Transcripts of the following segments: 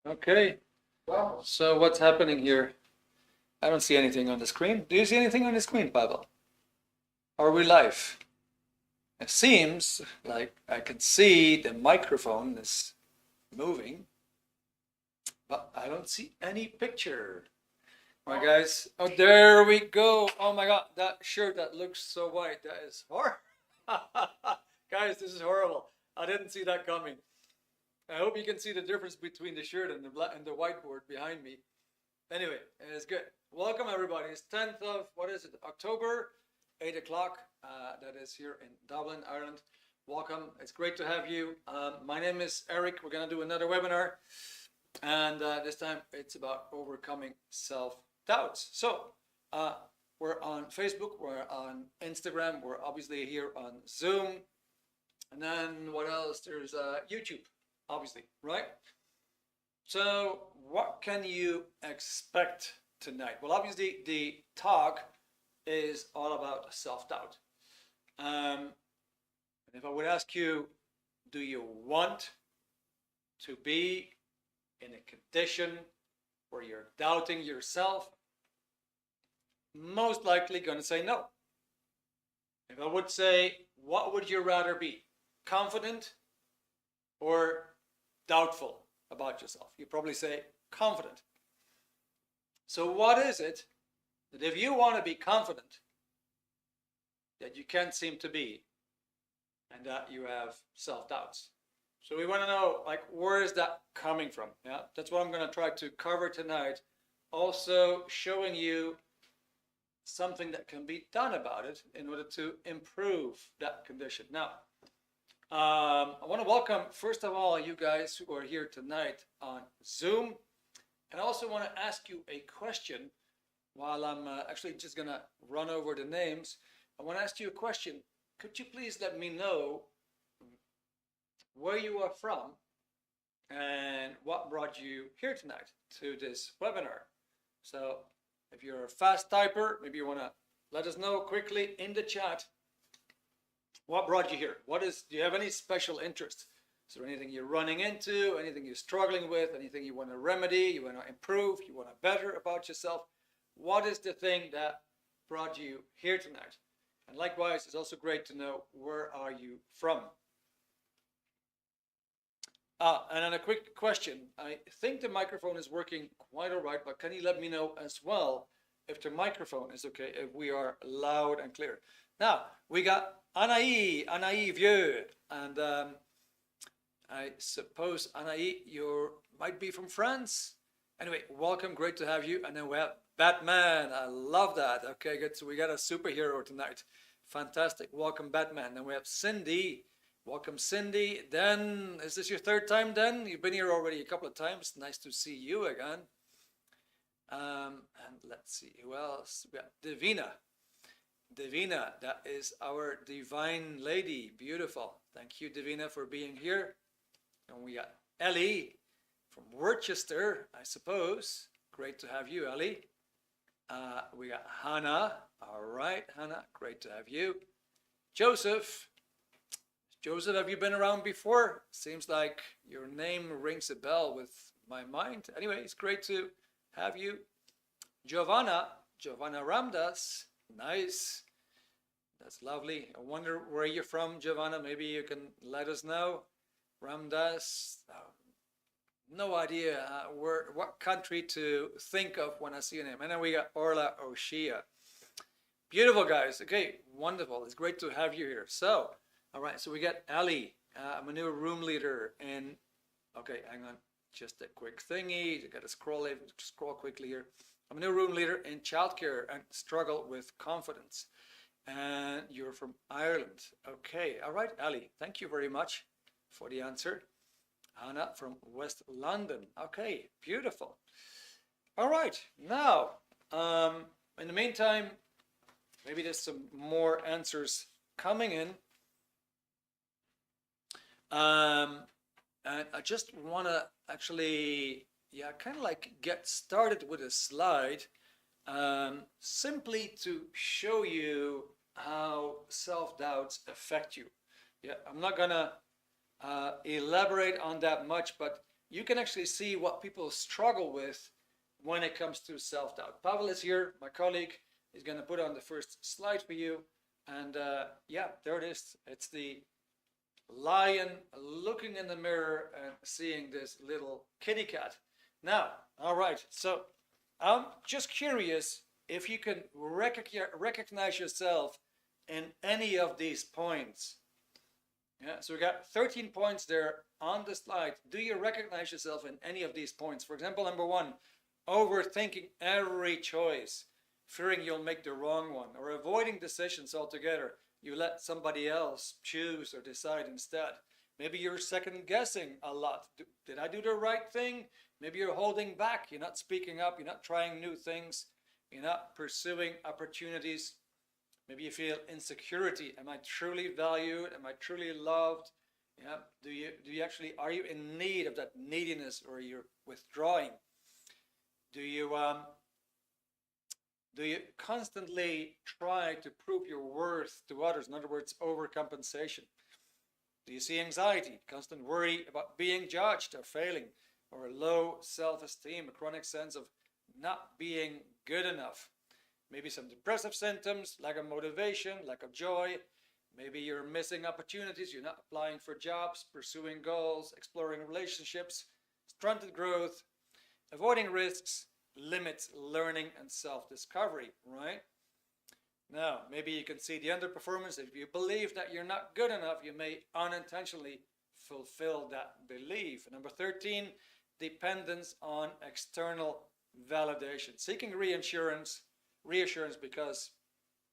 Okay, so what's happening here? I don't see anything on the screen. Do you see anything on the screen, Pavel? Are we live? It seems like I can see the microphone is moving, but I don't see any picture. All right, guys. Oh, there we go. Oh my God, that shirt that looks so white. That is horrible. Guys, this is horrible. I didn't see that coming. I hope you can see the difference between the shirt and the whiteboard behind me. Anyway, it's good. Welcome everybody. It's 10th of, what is it, October, 8 o'clock. That is here in Dublin, Ireland. Welcome. It's great to have you. My name is Erik. We're going to do another webinar. And this time it's about overcoming self-doubts. So we're on Facebook, we're on Instagram, we're obviously here on Zoom. And then what else? There's YouTube, obviously, right? So what can you expect tonight? Well, obviously the talk is all about self-doubt. And if I would ask you, do you want to be in a condition where you're doubting yourself? Most likely going to say no. If I would say, what would you rather be? Confident or doubtful about yourself? You probably say confident. So what is it that if you want to be confident that you can't seem to be, and that you have self-doubts? So we want to know, like, where is that coming from? Yeah, that's what I'm going to try to cover tonight. Also showing you something that can be done about it in order to improve that condition. Now, I want to welcome, first of all, you guys who are here tonight on Zoom. And I also want to ask you a question while I'm actually just going to run over the names. I want to ask you a question. Could you please let me know where you are from and what brought you here tonight to this webinar? So if you're a fast typer, maybe you want to let us know quickly in the chat what brought you here. Do you have any special interest? Is there anything you're running into, anything you're struggling with, anything you want to remedy, you want to improve, you want to better about yourself? What is the thing that brought you here tonight? And likewise, it's also great to know, where are you from? And then a quick question. I think the microphone is working quite all right, but can you let me know as well if the microphone is okay, if we are loud and clear? Now, we got Anaï Vieux, and I suppose, Anaï, you might be from France? Anyway, welcome, great to have you. And then we have Batman, I love that. Okay, good, so we got a superhero tonight. Fantastic, welcome Batman. Then we have Cindy. Welcome, Cindy. Den, is this your third time, Den? You've been here already a couple of times. Nice to see you again. And let's see, who else? We got Divina. Divina, that is our divine lady. Beautiful. Thank you, Divina, for being here. And we got Ellie from Worcester, I suppose. Great to have you, Ellie. We got Hannah. All right, Hannah, great to have you. Joseph. Joseph, have you been around before? Seems like your name rings a bell with my mind. Anyway, it's great to have you. Giovanna Ramdas, nice. That's lovely. I wonder where you're from, Giovanna. Maybe you can let us know. Ramdas, no idea what country to think of when I see your name. And then we got Orla Oshia. Beautiful, guys. Okay, wonderful. It's great to have you here. So, all right, so we got Ali. I'm a new room leader in, okay, hang on, just a quick thingy. You got to scroll quickly here. I'm a new room leader in childcare and struggle with confidence. And you're from Ireland. Okay, all right, Ali, thank you very much for the answer. Anna from West London. Okay, beautiful. All right, now, in the meantime, maybe there's some more answers coming in. And I just want to actually, kind of like get started with a slide, simply to show you how self-doubts affect you. Yeah, I'm not gonna elaborate on that much, but you can actually see what people struggle with when it comes to self-doubt. Pavel is here, my colleague. He's going to put on the first slide for you. And yeah, there it is. It's the lion looking in the mirror and seeing this little kitty cat. Now, all right, so I'm just curious if you can recognize yourself in any of these points. Yeah, so we got 13 points there on the slide. Do you recognize yourself in any of these points? For example, number 1, overthinking every choice, fearing you'll make the wrong one, or avoiding decisions altogether. You let somebody else choose or decide instead. Maybe you're second guessing a lot. Did I do the right thing? Maybe you're holding back. You're not speaking up. You're not trying new things. You're not pursuing opportunities. Maybe you feel insecurity. Am I truly valued? Am I truly loved? Yeah. Do you actually, are you in need of that neediness, or you're withdrawing? Do you constantly try to prove your worth to others? In other words, overcompensation. Do you see anxiety, constant worry about being judged or failing, or a low self-esteem, a chronic sense of not being good enough? Maybe some depressive symptoms, lack of motivation, lack of joy. Maybe you're missing opportunities, you're not applying for jobs, pursuing goals, exploring relationships, stunted growth, avoiding risks, limits learning and self-discovery, right? Now, maybe you can see the underperformance. If you believe that you're not good enough, you may unintentionally fulfill that belief. Number 13, dependence on external validation. Seeking reassurance because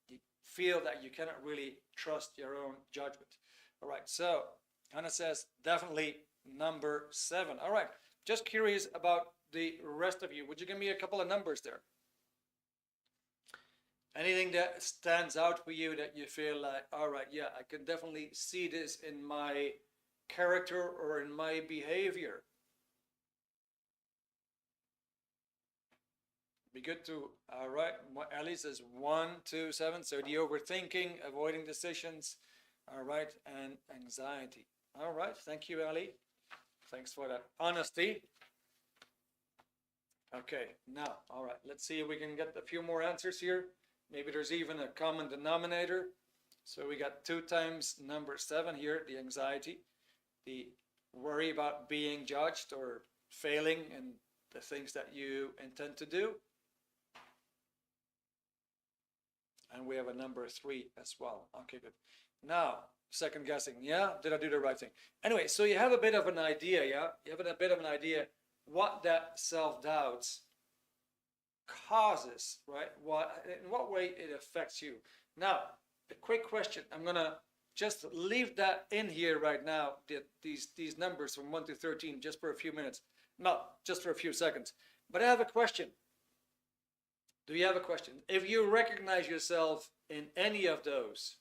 you feel that you cannot really trust your own judgment. All right, so Hannah says definitely number 7. All right, just curious about the rest of you. Would you give me a couple of numbers there? Anything that stands out for you that you feel like, all right, yeah, I can definitely see this in my character or in my behavior? Be good to, all right, Ali says 1, 2, 7. So the overthinking, avoiding decisions, all right, and anxiety. All right, thank you, Ali. Thanks for that honesty. Okay, now, all right, let's see if we can get a few more answers here. Maybe there's even a common denominator. So we got 2 times number 7 here, the anxiety, the worry about being judged or failing in the things that you intend to do. And we have a number 3 as well. Okay, good. Now, second guessing. Yeah, did I do the right thing? Anyway, so you have a bit of an idea, yeah? You have a bit of an idea what that self-doubt causes, right? In what way it affects you. Now, a quick question. I'm gonna just leave that in here right now, these numbers from 1 to 13, just for a few minutes. Not just for a few seconds. But I have a question. Do you have a question? If you recognize yourself in any of those,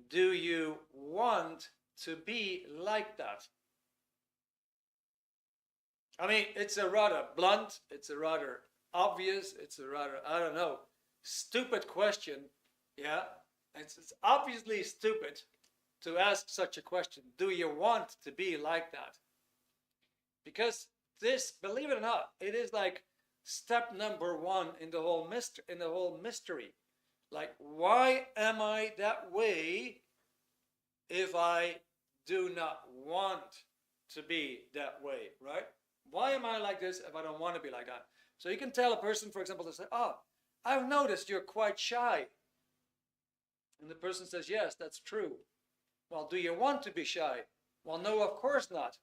do you want to be like that? I mean, it's a rather blunt, it's a rather obvious, it's a rather, I don't know, stupid question. Yeah, it's obviously stupid to ask such a question. Do you want to be like that? Because this, believe it or not, it is like step number 1 in the whole mystery. Like, why am I that way if I do not want to be that way, right? Why am I like this if I don't want to be like that? So you can tell a person, for example, to say, oh, I've noticed you're quite shy. And the person says, yes, that's true. Well, do you want to be shy? Well, no, of course not.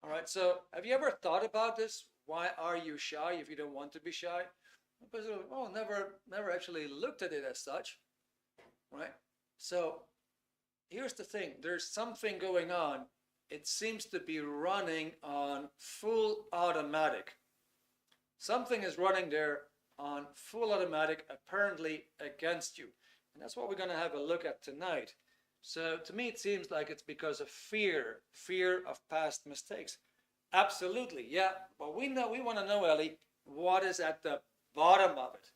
All right, so have you ever thought about this? Why are you shy if you don't want to be shy? The person, oh, never actually looked at it as such, right? So here's the thing. There's something going on. It seems to be running on full automatic. Something is running there on full automatic, apparently against you. And that's what we're going to have a look at tonight. So to me, it seems like it's because of fear of past mistakes. Absolutely, yeah. But we want to know, Ellie, what is at the bottom of it?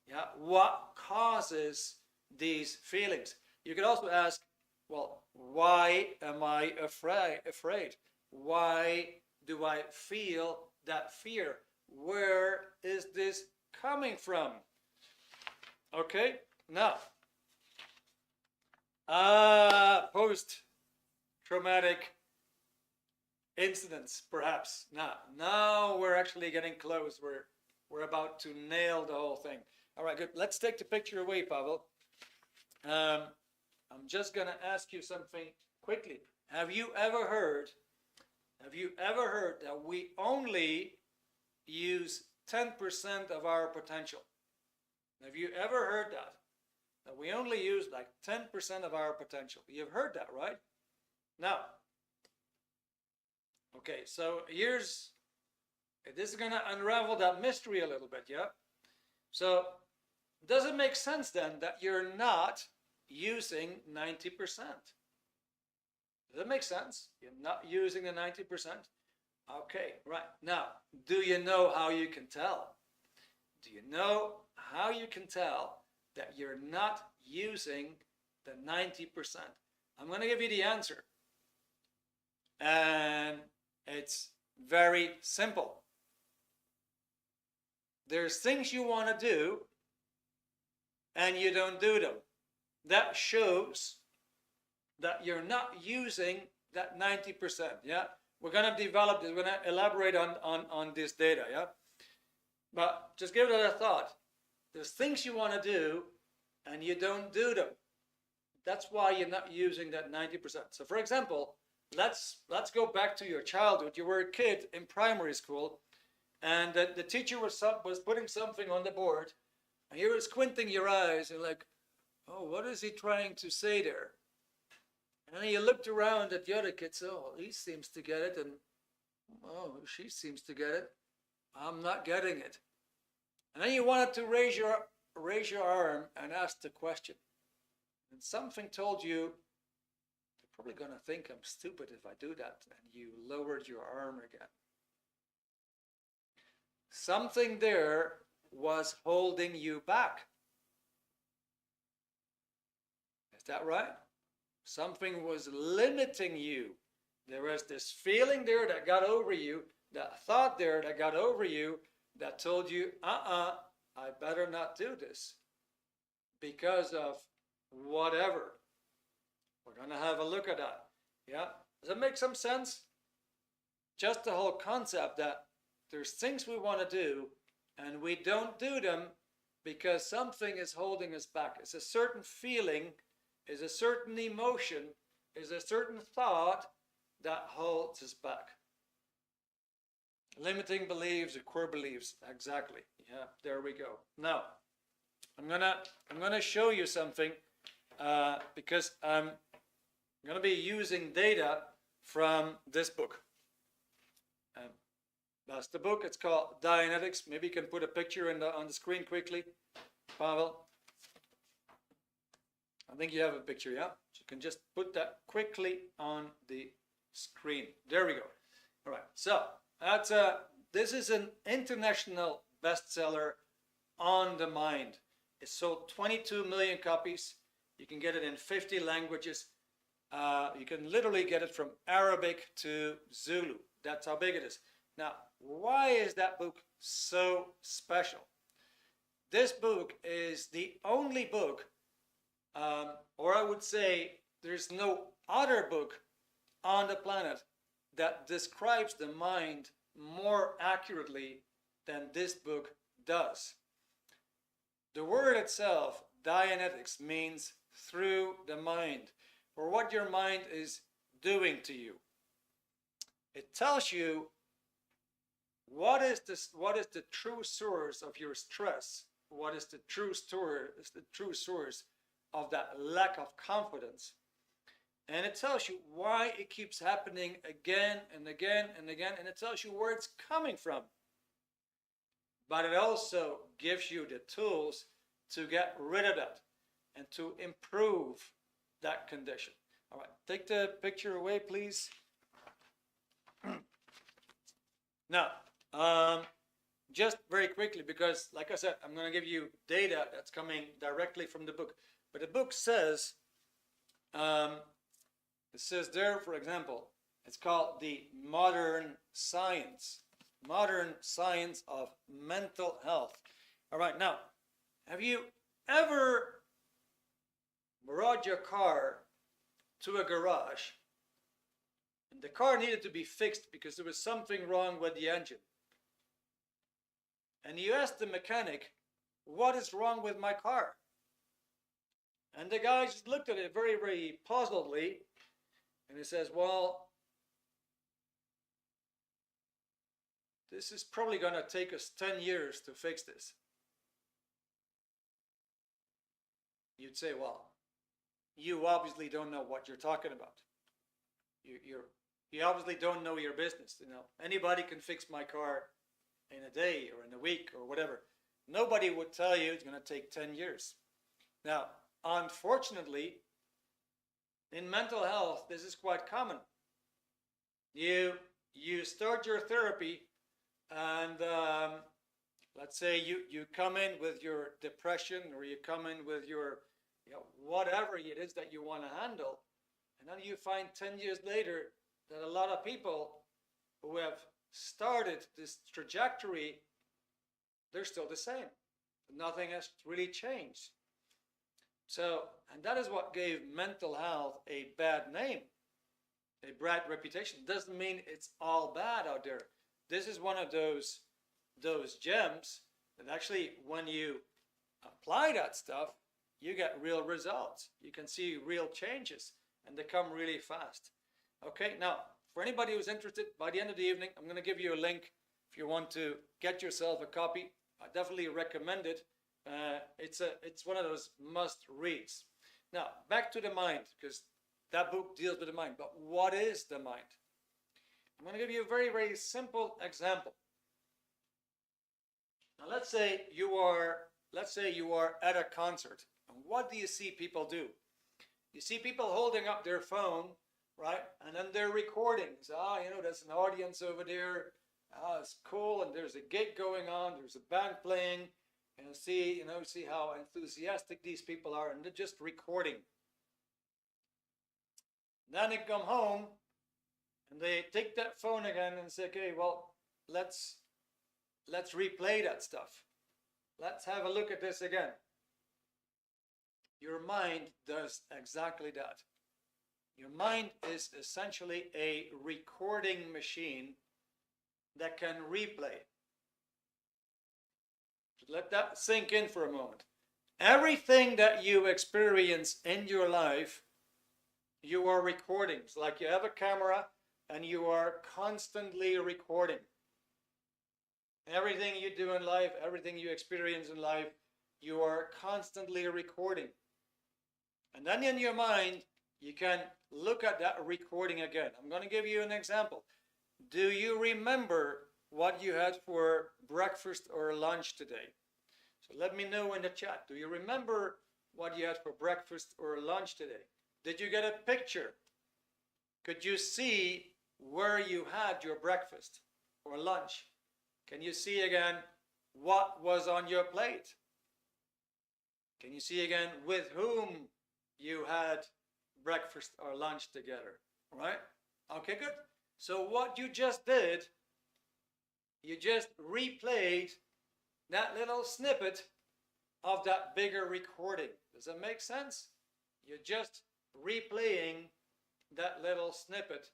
Yeah, what causes these feelings? You could also ask, Well, why am I afraid? Why do I feel that fear? Where is this coming from? Okay, now, post-traumatic incidents, perhaps. Now we're actually getting close. We're about to nail the whole thing. All right, good. Let's take the picture away, Pavel. I'm just gonna ask you something quickly. Have you ever heard that we only use 10% of our potential? Have you ever heard that? That we only use like 10% of our potential. You've heard that, right? Now, okay, so this is gonna unravel that mystery a little bit, yeah? So, does it make sense then that you're not using 90%? Does it make sense? You're not using the 90%? Okay, right. Now, do you know how you can tell? Do you know how you can tell that you're not using the 90%? I'm going to give you the answer. And it's very simple. There's things you want to do and you don't do them. That shows that you're not using that 90%, yeah? We're going to develop this, we're going to elaborate on this data, yeah? But just give it a thought. There's things you want to do and you don't do them. That's why you're not using that 90%. So for example, let's go back to your childhood. You were a kid in primary school and the teacher was putting something on the board and you were squinting your eyes and like, oh, what is he trying to say there? And then you looked around at the other kids, oh, he seems to get it, and oh, she seems to get it. I'm not getting it. And then you wanted to raise your arm and ask the question. And something told you, they're probably going to think I'm stupid if I do that. And you lowered your arm again. Something there was holding you back. Is that right? Something was limiting you. There was this feeling there that got over you, that thought there that got over you, that told you, I better not do this because of whatever. We're going to have a look at that. Yeah? Does that make some sense? Just the whole concept that there's things we want to do and we don't do them because something is holding us back. It's a certain feeling, is a certain emotion, is a certain thought that holds us back. Limiting beliefs or core beliefs, exactly. Yeah, there we go. Now, I'm gonna show you something because I'm gonna be using data from this book. That's the book. It's called Dianetics. Maybe you can put a picture on the screen quickly, Pavel. I think you have a picture, yeah? So you can just put that quickly on the screen. There we go. All right. So that's this is an international bestseller on the mind. It sold 22 million copies. You can get it in 50 languages. You can literally get it from Arabic to Zulu. That's how big it is. Now, why is that book so special? This book is the only book, or I would say there's no other book on the planet that describes the mind more accurately than this book does. The word itself, Dianetics, means through the mind, or what your mind is doing to you. It tells you what is the true source of your stress, what is the true source of that lack of confidence. And it tells you why it keeps happening again and again and again, and it tells you where it's coming from. But it also gives you the tools to get rid of that and to improve that condition. All right, take the picture away, please. Now, just very quickly, because like I said, I'm going to give you data that's coming directly from the book. But the book says It says there, for example, it's called the modern science of mental health. All right, now, have you ever brought your car to a garage and the car needed to be fixed because there was something wrong with the engine? And you asked the mechanic, what is wrong with my car? And the guy just looked at it very, very puzzledly, and he says, well, this is probably going to take us 10 years to fix this. You'd say, well, you obviously don't know what you're talking about. You obviously don't know your business. You know, anybody can fix my car in a day or in a week or whatever. Nobody would tell you it's going to take 10 years. Now, unfortunately, in mental health, this is quite common. You start your therapy, and let's say you come in with your depression, or you come in with your, whatever it is that you want to handle, and then you find 10 years later that a lot of people who have started this trajectory, they're still the same. Nothing has really changed. So, and that is what gave mental health a bad name, a bad reputation. Doesn't mean it's all bad out there. This is one of those gems that actually, when you apply that stuff, you get real results. You can see real changes, and they come really fast. Okay, now, for anybody who's interested, by the end of the evening, I'm going to give you a link if you want to get yourself a copy. I definitely recommend it. It's one of those must reads. Now, back to the mind, because that book deals with the mind. But what is the mind? I'm going to give you a very, very simple example. Now, let's say you are at a concert. And what do you see people do? You see people holding up their phone, right? And then they're recording. So, there's an audience over there. It's cool, and there's a gig going on. There's a band playing. And see how enthusiastic these people are, and they're just recording. Then they come home, and they take that phone again and say, okay, well, let's replay that stuff. Let's have a look at this again. Your mind does exactly that. Your mind is essentially a recording machine that can replay. Let that sink in for a moment. Everything that you experience in your life, you are recording. It's like you have a camera and you are constantly recording. Everything you do in life, everything you experience in life, you are constantly recording. And then in your mind, you can look at that recording again. I'm going to give you an example. Do you remember what you had for breakfast or lunch today? So let me know in the chat. Do you remember what you had for breakfast or lunch today? Did you get a picture? Could you see where you had your breakfast or lunch? Can you see again what was on your plate? Can you see again with whom you had breakfast or lunch together? All right? Okay, good. So what you just did, you just replayed that little snippet of that bigger recording. Does that make sense? You're just replaying that little snippet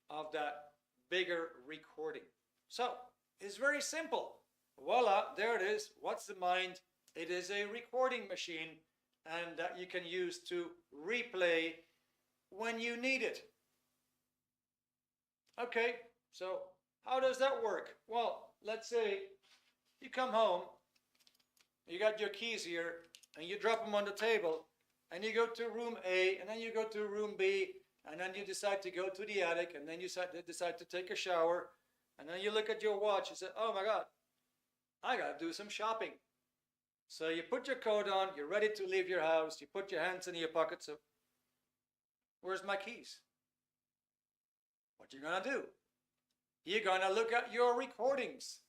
of that bigger recording. So it's very simple. Voila, there it is. What's the mind? It is a recording machine, and that you can use to replay when you need it. Okay, so how does that work? Well, let's say you come home, you got your keys here, and you drop them on the table, and you go to room A, and then you go to room B, and then you decide to go to the attic, and then you decide to take a shower, and then you look at your watch and say, oh my God, I gotta do some shopping. So you put your coat on, you're ready to leave your house, you put your hands in your pockets. So where's my keys? What you gonna do? You're gonna look at your recordings.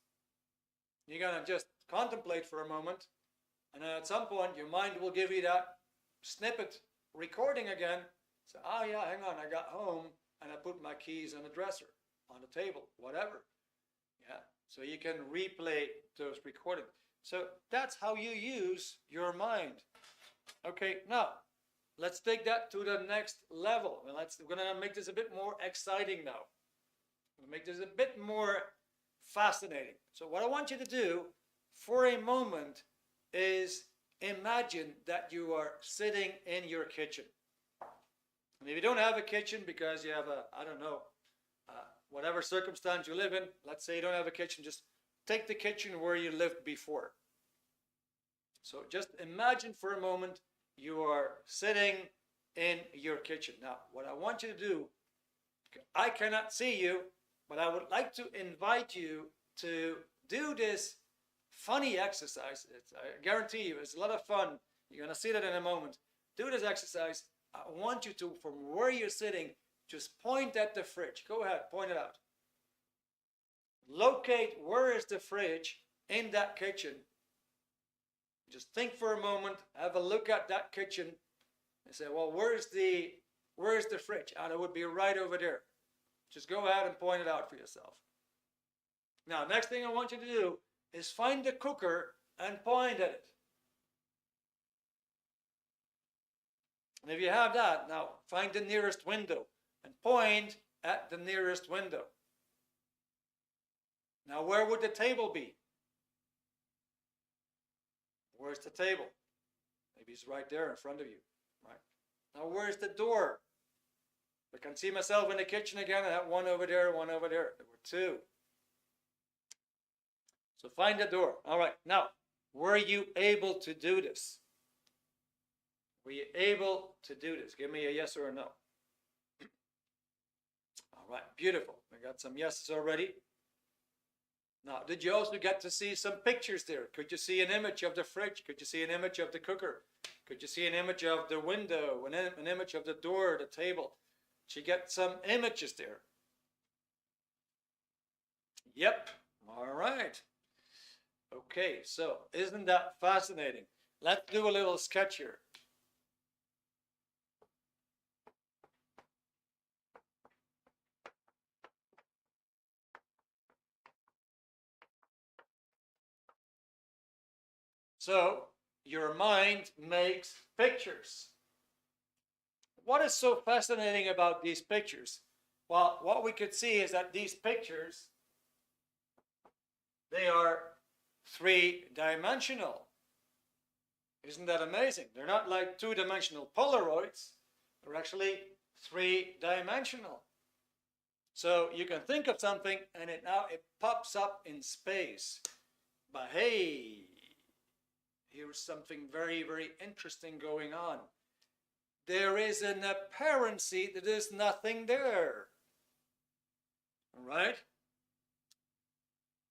You're gonna just contemplate for a moment, and then at some point your mind will give you that snippet recording again, So, oh yeah, hang on, I got home and I put my keys on the dresser, on the table, whatever. Yeah, so you can replay those recordings. So that's how you use your mind. Okay, now let's take that to the next level. And we're gonna make this a bit more exciting now. We'll make this a bit more fascinating. So what I want you to do for a moment is imagine that you are sitting in your kitchen. And if you don't have a kitchen because you have a, I don't know, whatever circumstance you live in, let's say you don't have a kitchen, just take the kitchen where you lived before. So just imagine for a moment you are sitting in your kitchen. Now, what I want you to do, I cannot see you, but I would like to invite you to do this funny exercise. I guarantee you, it's a lot of fun. You're going to see that in a moment. Do this exercise. I want you to, from where you're sitting, just point at the fridge. Go ahead, point it out. Locate where is the fridge in that kitchen. Just think for a moment, have a look at that kitchen, and say, well, where's the fridge? And it would be right over there. Just go ahead and point it out for yourself. Now, next thing I want you to do is find the cooker and point at it. And if you have that, now find the nearest window and point at the nearest window. Now, where would the table be? Where's the table? Maybe it's right there in front of you. Right. Now, where's the door? I can see myself in the kitchen again. I have one over there, one over there. There were two. So find the door. All right. Now, were you able to do this? Were you able to do this? Give me a yes or a no. All right. Beautiful. We got some yeses already. Now, did you also get to see some pictures there? Could you see an image of the fridge? Could you see an image of the cooker? Could you see an image of the window, an image of the door, the table? Did you get some images there? Yep. All right. Okay, so isn't that fascinating? Let's do a little sketch here. So your mind makes pictures. What is so fascinating about these pictures? Well, what we could see is that these pictures, they are three-dimensional. Isn't that amazing? They're not like two-dimensional Polaroids. They're actually three-dimensional. So you can think of something and it pops up in space. But hey, here's something very, very interesting going on. There is an apparency that there's nothing there. All right?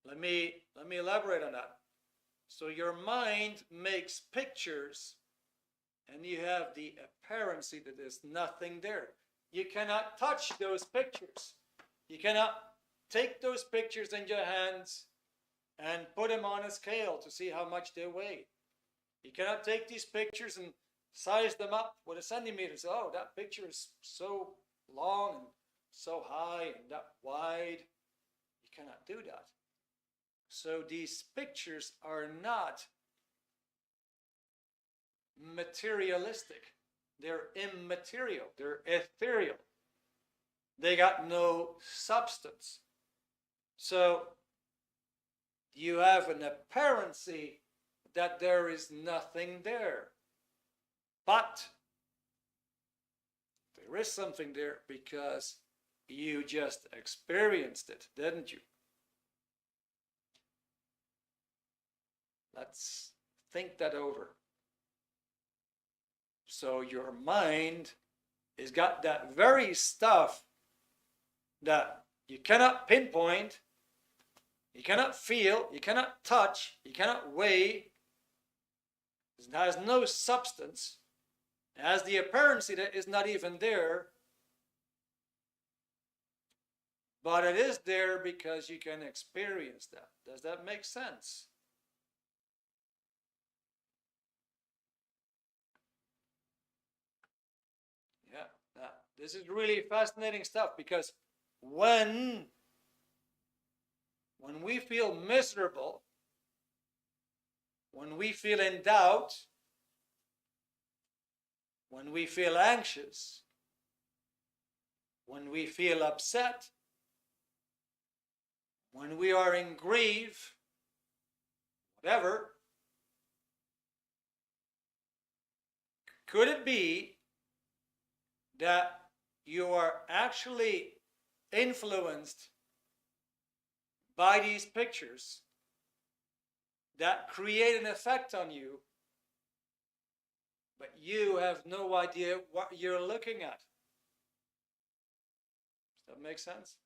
Let me elaborate on that. So your mind makes pictures and you have the apparency that there's nothing there. You cannot touch those pictures. You cannot take those pictures in your hands and put them on a scale to see how much they weigh. You cannot take these pictures and size them up with a centimeter. So, oh, that picture is so long and so high and that wide. You cannot do that. So these pictures are not materialistic. They're immaterial. They're ethereal. They got no substance. So you have an apparency that there is nothing there. But there is something there because you just experienced it, didn't you? Let's think that over. So your mind has got that very stuff that you cannot pinpoint, you cannot feel, you cannot touch, you cannot weigh. It has no substance. It has the apparency that is not even there. But it is there because you can experience that. Does that make sense? Yeah. Now, This is really fascinating stuff, because when we feel miserable, when we feel in doubt, when we feel anxious, when we feel upset, when we are in grief, whatever, could it be that you are actually influenced by these pictures that create an effect on you, but you have no idea what you're looking at? Does that make sense?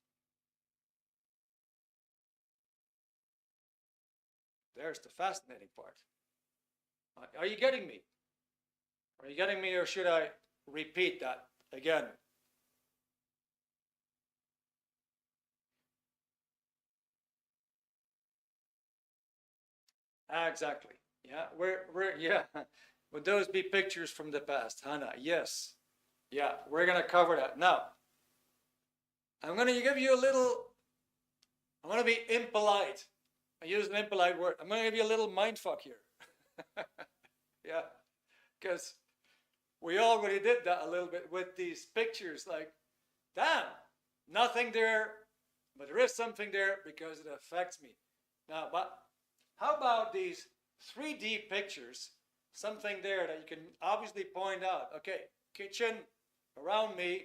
There's the fascinating part. Are you getting me? Are you getting me, or should I repeat that again? Exactly. Yeah, yeah. Would those be pictures from the past, Hannah? Yes. Yeah, we're gonna cover that. Now, I'm gonna give you a little, I'm gonna be impolite. I use an impolite word. I'm gonna give you a little mind fuck here. Yeah, because we already did that a little bit with these pictures. Like, damn, nothing there, but there is something there because it affects me. Now, but how about these 3D pictures? Something there that you can obviously point out. Okay, kitchen around me,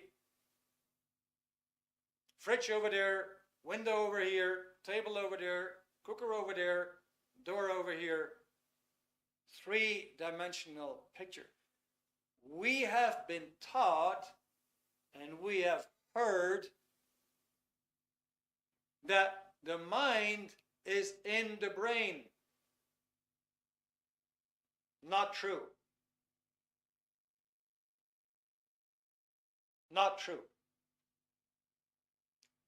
fridge over there, window over here, table over there, cooker over there, door over here. Three-dimensional picture. We have been taught and we have heard that the mind is in the brain. Not true. Not true.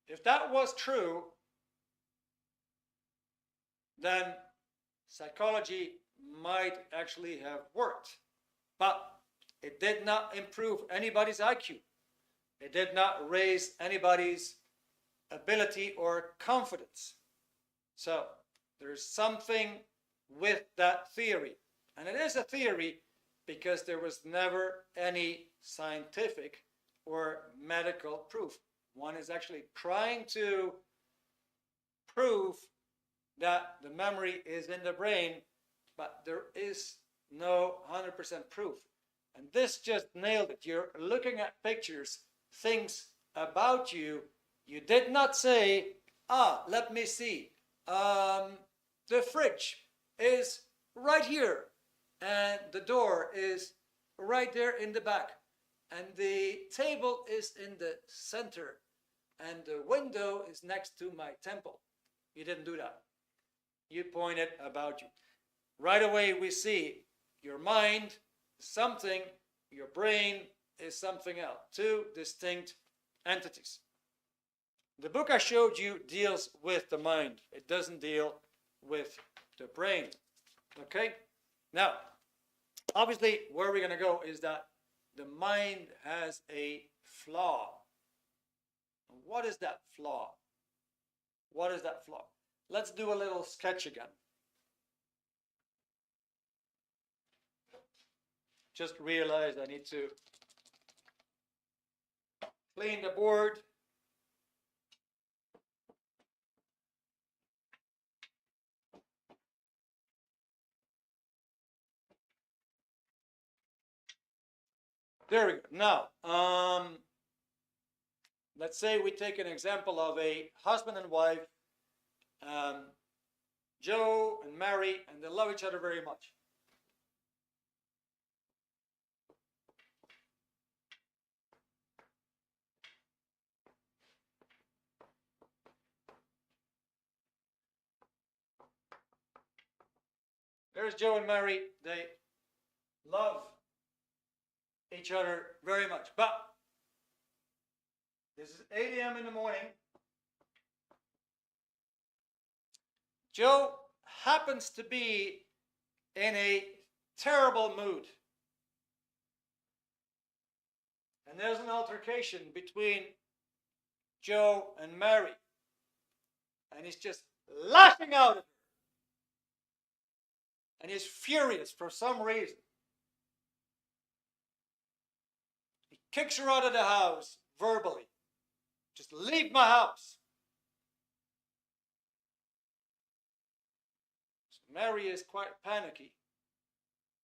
If that was true, then psychology might actually have worked. But it did not improve anybody's IQ. It did not raise anybody's ability or confidence. So there's something with that theory. And it is a theory because there was never any scientific or medical proof. One is actually trying to prove that the memory is in the brain, but there is no 100% proof. And this just nailed it. You're looking at pictures, things about you. You did not say, let me see. The fridge is right here, and the door is right there in the back, and the table is in the center, and the window is next to my temple. You didn't do that. You pointed about you. Right away we see your mind is something, your brain is something else. Two distinct entities. The book I showed you deals with the mind. It doesn't deal with the brain. Okay? Now, obviously, where we're going to go is that the mind has a flaw. What is that flaw? What is that flaw? Let's do a little sketch again. Just realized I need to clean the board. There we go. Now, let's say we take an example of a husband and wife, Joe and Mary, and they love each other very much. There's Joe and Mary. They love each other very much. But this is 8 a.m. in the morning. Joe happens to be in a terrible mood. And there's an altercation between Joe and Mary. And he's just lashing out at her. And he's furious for some reason. He kicks her out of the house verbally. Just leave my house. So Mary is quite panicky.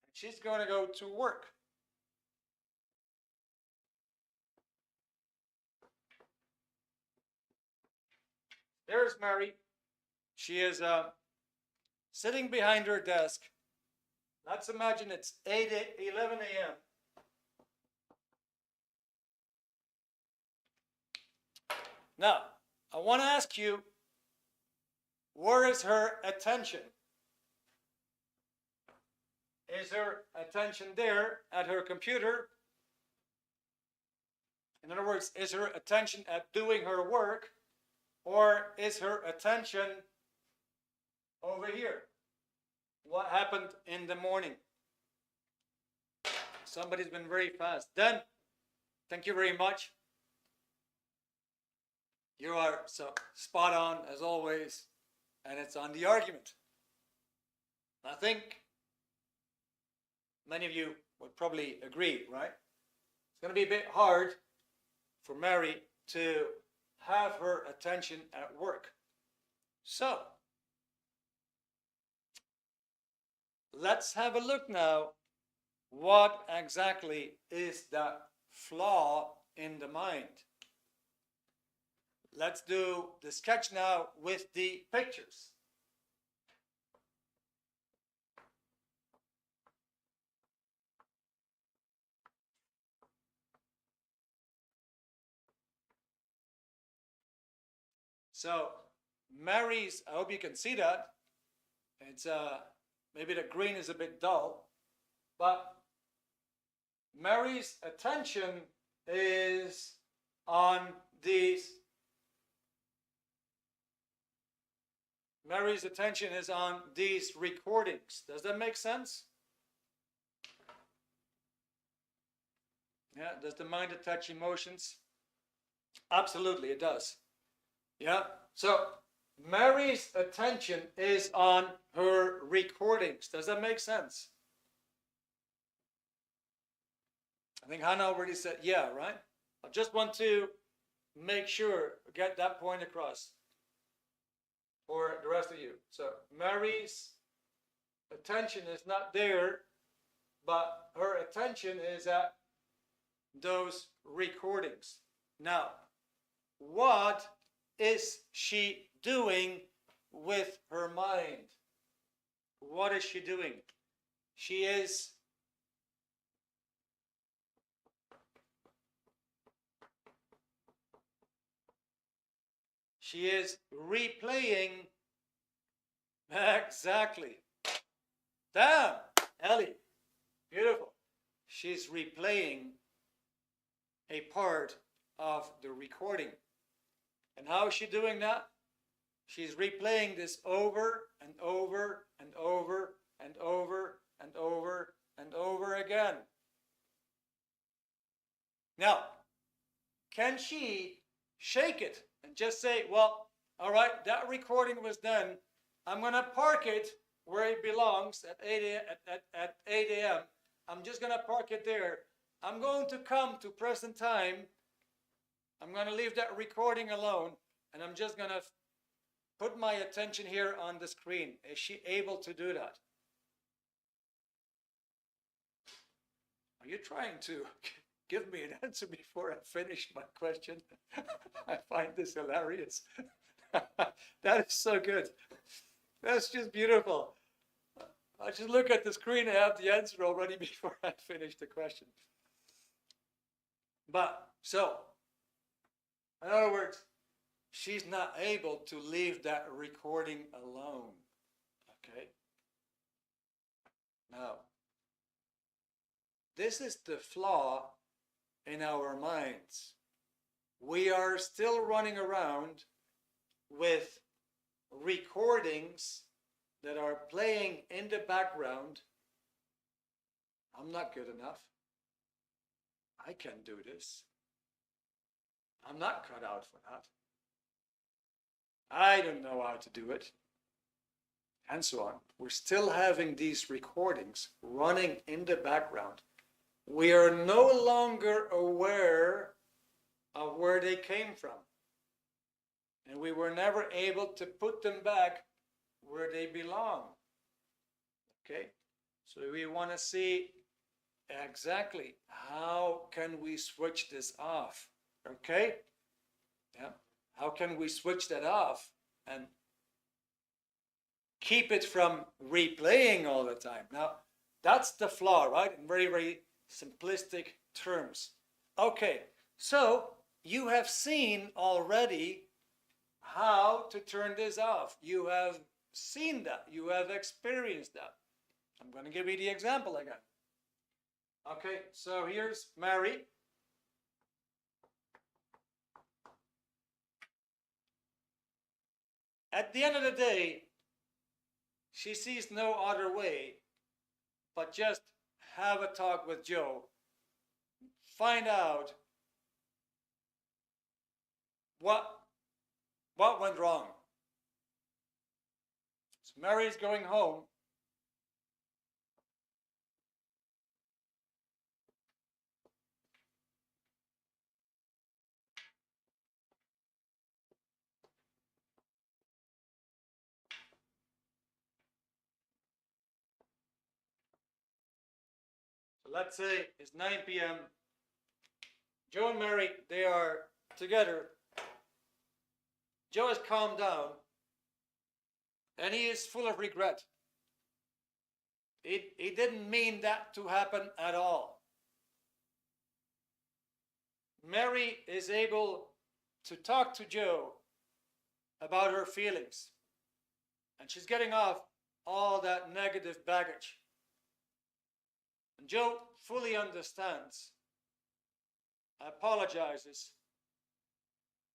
And she's going to go to work. There's Mary. She is sitting behind her desk. Let's imagine it's 11 a.m. Now, I want to ask you, where is her attention? Is her attention there at her computer? In other words, is her attention at doing her work? Or is her attention over here? What happened in the morning? Somebody's been very fast. Then, thank you very much. You are so spot on as always, and it's on the argument. I think many of you would probably agree, right? It's going to be a bit hard for Mary to have her attention at work. So, let's have a look now. What exactly is that flaw in the mind? Let's do the sketch now with the pictures. So Mary's, I hope you can see that. It's maybe the green is a bit dull, but Mary's attention is on these. Mary's attention is on these recordings. Does that make sense? Yeah, does the mind attach emotions? Absolutely, it does. Yeah, so Mary's attention is on her recordings. Does that make sense? I think Hannah already said, yeah, right? I just want to make sure, get that point across for the rest of you. So Mary's attention is not there, but her attention is at those recordings. Now, what is she doing with her mind? What is she doing? She is replaying. Exactly. Damn, Ellie. Beautiful. She's replaying a part of the recording. And how is she doing that? She's replaying this over and over and over and over and over and over again. Now, can she shake it and just say, well, all right, that recording was done. I'm going to park it where it belongs at 8 a.m. I'm just going to park it there. I'm going to come to present time. I'm going to leave that recording alone, and I'm just going to put my attention here on the screen. Is she able to do that? Are you trying to give me an answer before I finish my question? I find this hilarious. That is so good. That's just beautiful. I just look at the screen and have the answer already before I finish the question. But, so, in other words, she's not able to leave that recording alone. Okay? Now, this is the flaw in our minds. We are still running around with recordings that are playing in the background. I'm not good enough. I can't do this. I'm not cut out for that. I don't know how to do it. And so on. We're still having these recordings running in the background. We are no longer aware of where they came from. And we were never able to put them back where they belong. Okay? So we want to see exactly how can we switch this off. Okay? Yeah. How can we switch that off and keep it from replaying all the time? Now, that's the flaw, right? In very, very simplistic terms. Okay, so you have seen already how to turn this off. You have seen that. You have experienced that. I'm going to give you the example again. Okay, so here's Mary. At the end of the day, she sees no other way but just have a talk with Joe. Find out what went wrong. So Mary's going home. So let's say it's 9 p.m. Joe and Mary, they are together. Joe has calmed down and he is full of regret. He didn't mean that to happen at all. Mary is able to talk to Joe about her feelings, and she's getting off all that negative baggage. And Joe fully understands, apologizes,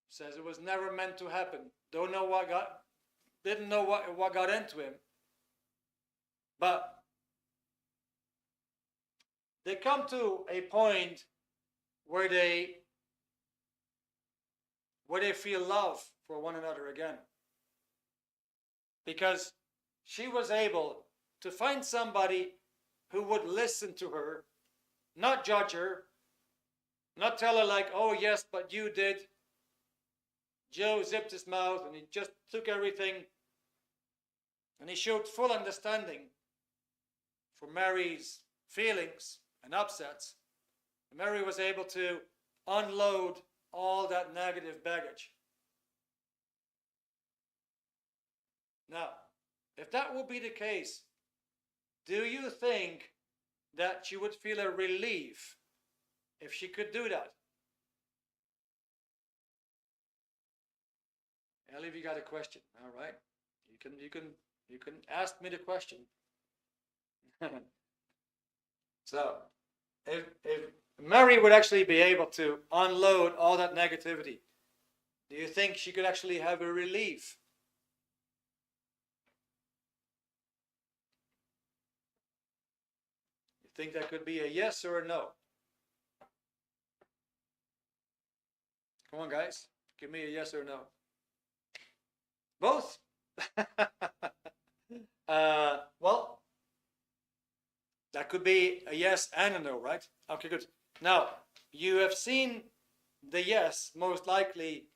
says it was never meant to happen. Didn't know what got into him. But they come to a point where they feel love for one another again. Because she was able to find somebody who would listen to her, not judge her, not tell her like, oh yes, but you did. Joe zipped his mouth and he just took everything, and he showed full understanding for Mary's feelings and upsets. And Mary was able to unload all that negative baggage. Now, if that would be the case, do you think that she would feel a relief if she could do that? Ellie, if you got a question, all right? You can ask me the question. So, if Mary would actually be able to unload all that negativity, do you think she could actually have a relief? You think that could be a yes or a no? Come on, guys. Give me a yes or a no. Both? Well, that could be a yes and a no, right? Okay, good. Now, you have seen the yes, most likely,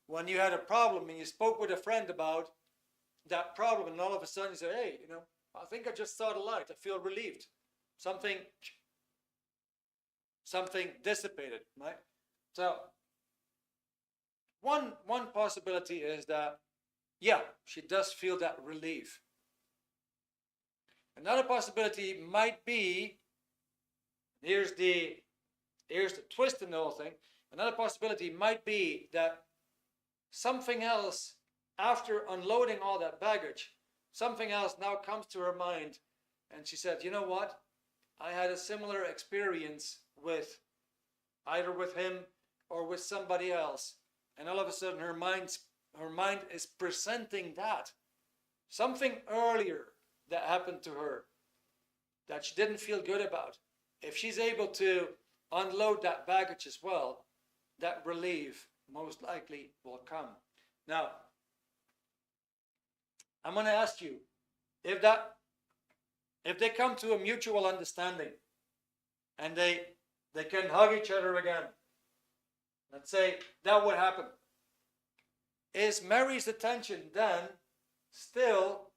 when you had a problem and you spoke with a friend about that problem, and all of a sudden you say, hey, I think I just saw the light. I feel relieved. Something dissipated, right? So, one possibility is that, yeah, she does feel that relief. Another possibility might be, here's the twist in the whole thing. Another possibility might be that something else, after unloading all that baggage, something else now comes to her mind, and she said, you know what? I had a similar experience with either with him or with somebody else, and all of a sudden her mind is presenting that something earlier that happened to her that she didn't feel good about. If she's able to unload that baggage as well, that relief most likely will come. Now, I'm going to ask you, if they come to a mutual understanding and they can hug each other again, let's say that would happen, is Mary's attention then still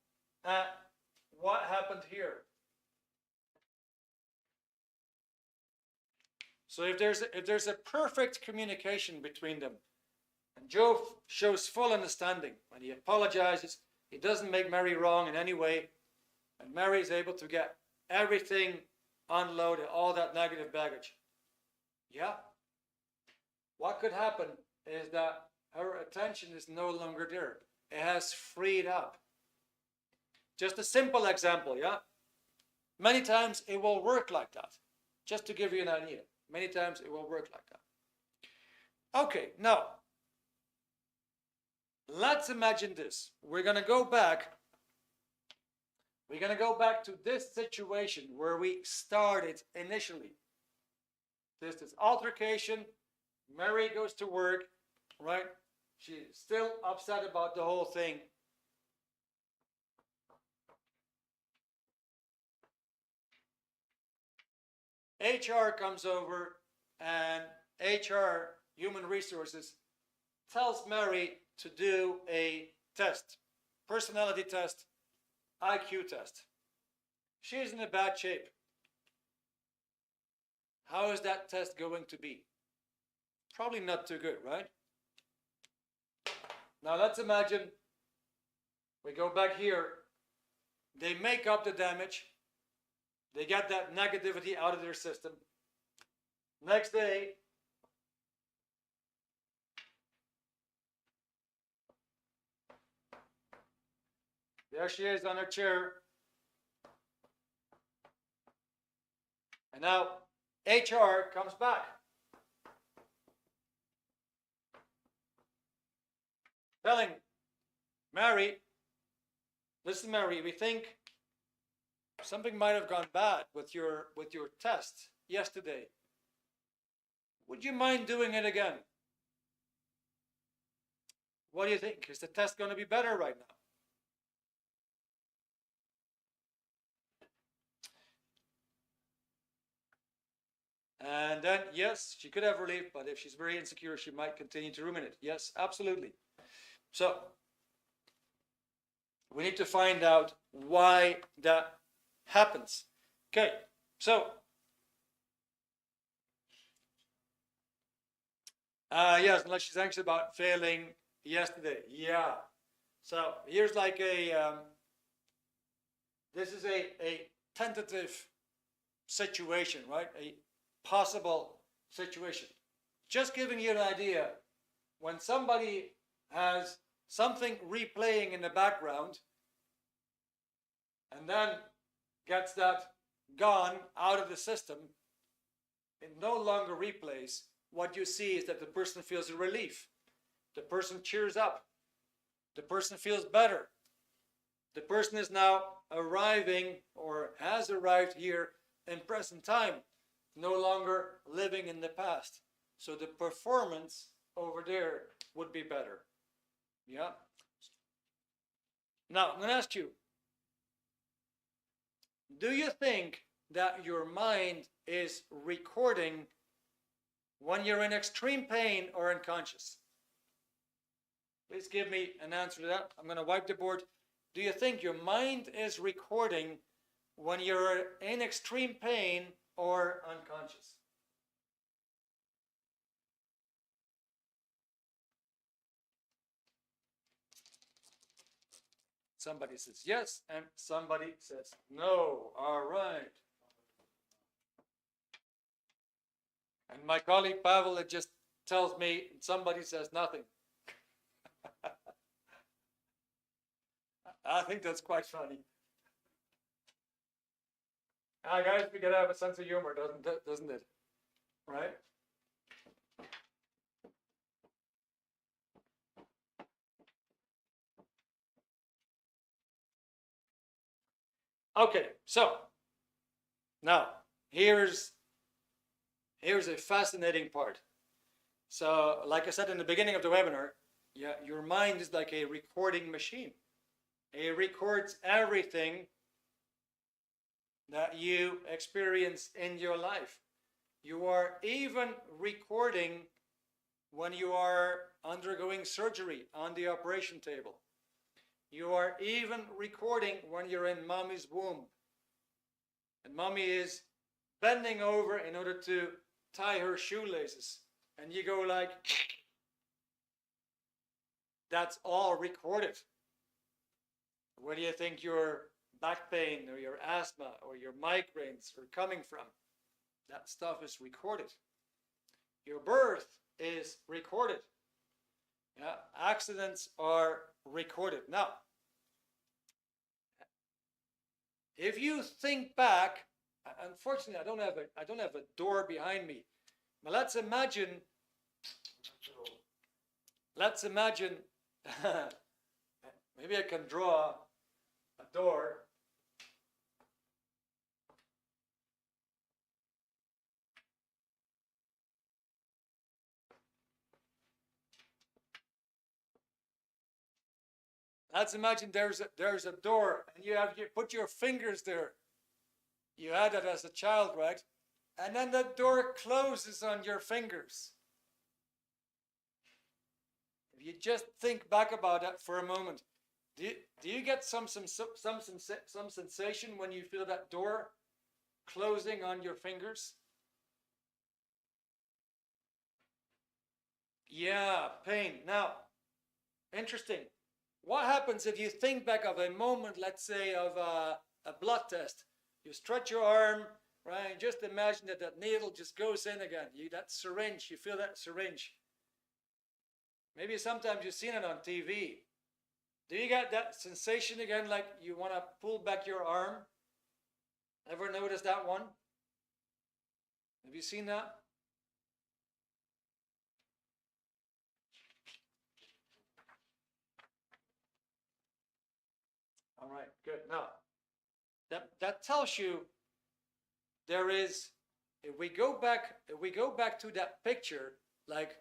at what happened here? So if there's a perfect communication between them, and Job shows full understanding, when he apologizes, he doesn't make Mary wrong in any way, and Mary is able to get everything unloaded, all that negative baggage. Yeah. What could happen is that her attention is no longer there. It has freed up. Just a simple example, yeah? Many times it will work like that. Just to give you an idea. Many times it will work like that. Okay, now, let's imagine this. We're going to go back. We're going to go back to this situation where we started initially. This altercation. Mary goes to work, right? She's still upset about the whole thing. HR comes over, and HR, Human Resources, tells Mary to do a test, personality test, IQ test. She's in a bad shape. How is that test going to be? Probably not too good, right? Now let's imagine we go back here. They make up the damage. They get that negativity out of their system. Next day, there she is on her chair. And now HR comes back. Telling Mary, listen, Mary, we think something might have gone bad with your test yesterday. Would you mind doing it again? What do you think? Is the test going to be better right now? And then, yes, she could have relief, but if she's very insecure, she might continue to ruminate. Yes, absolutely. So, we need to find out why that happens. Okay, so, yes, unless she's anxious about failing yesterday. Yeah. So, here's like this is a tentative situation, right? A possible situation. Just giving you an idea, when somebody has something replaying in the background and then gets that gone out of the system, it no longer replays. What you see is that the person feels a relief. The person cheers up. The person feels better. The person is now arriving or has arrived here in present time, no longer living in the past. So the performance over there would be better. Yeah. Now, I'm going to ask you, do you think that your mind is recording when you're in extreme pain or unconscious? Please give me an answer to that. I'm going to wipe the board. Do you think your mind is recording when you're in extreme pain or unconscious? Somebody says yes, and somebody says no. All right. And my colleague Pavel, it just tells me somebody says nothing. I think that's quite funny. Guys, we gotta have a sense of humor, doesn't it? Right? Okay, so now here's Here's a fascinating part. So, like I said in the beginning of the webinar, yeah, your mind is like a recording machine. It records everything that you experience in your life. You are even recording when you are undergoing surgery on the operation table. You are even recording when you're in mommy's womb. And mommy is bending over in order to tie her shoelaces. And you go like, that's all recorded. Where do you think your back pain or your asthma or your migraines are coming from? That stuff is recorded. Your birth is recorded. Yeah, accidents are recorded. Now, if you think back, unfortunately, I don't have a door behind me, but let's imagine. Maybe I can draw a door. Let's imagine there's a door, and you put your fingers there. You had it as a child, right? And then the door closes on your fingers. If you just think back about that for a moment, do you get some sensation when you feel that door closing on your fingers? Yeah, pain. Now, interesting. What happens if you think back of a moment, let's say, of a blood test? You stretch your arm, right? Just imagine that needle just goes in again. That syringe, you feel that syringe. Maybe sometimes you've seen it on TV. Do you get that sensation again, like you want to pull back your arm? Ever notice that one? Have you seen that? All right, good. Now, that tells you there is, if we go back to that picture, like